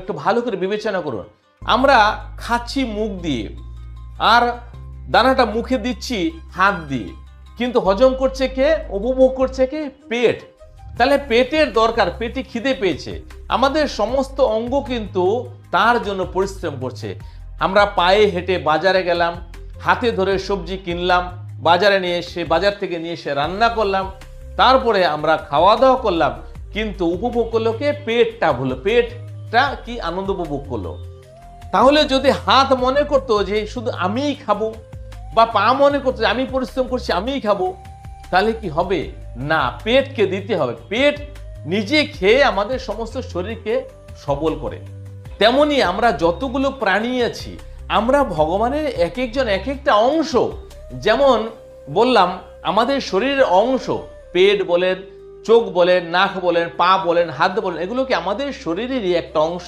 একটু ভালো করে বিবেচনা করুন। আমরা খাচ্ছি মুখ দিয়ে আর দানাটা মুখে দিচ্ছি হাত দিয়ে, কিন্তু হজম করছে কে, উপভোগ করছে কে? পেট। তাহলে পেটের দরকার, পেটে খিদে পেয়েছে, আমাদের সমস্ত অঙ্গ কিন্তু তার জন্য পরিশ্রম করছে। আমরা পায়ে হেঁটে বাজারে গেলাম, হাতে ধরে সবজি কিনলাম, বাজারে নিয়ে এসে, বাজার থেকে নিয়ে এসে রান্না করলাম, তারপরে আমরা খাওয়া দাওয়া করলাম, কিন্তু উপভোগ করলো কে? পেটটা হলো, পেটটা কি আনন্দ উপভোগ করলো। তাহলে যদি হাত মনে করতো যে শুধু আমিই খাবো, বা পা মনে করতো যে আমি পরিশ্রম করছি আমিই খাবো, তাহলে কি হবে? না, পেটকে দিতে হবে। পেট নিজে খেয়ে আমাদের সমস্ত শরীরকে সবল করে। তেমনি আমরা যতগুলো প্রাণী আছি, আমরা ভগবানের এক একজন এক একটা অংশ। যেমন বললাম, আমাদের শরীরের অংশ, পেট বলেন, চোখ বলেন, নাক বলেন, পা বলেন, হাত বলেন, এগুলো কি আমাদের শরীরেরই একটা অংশ।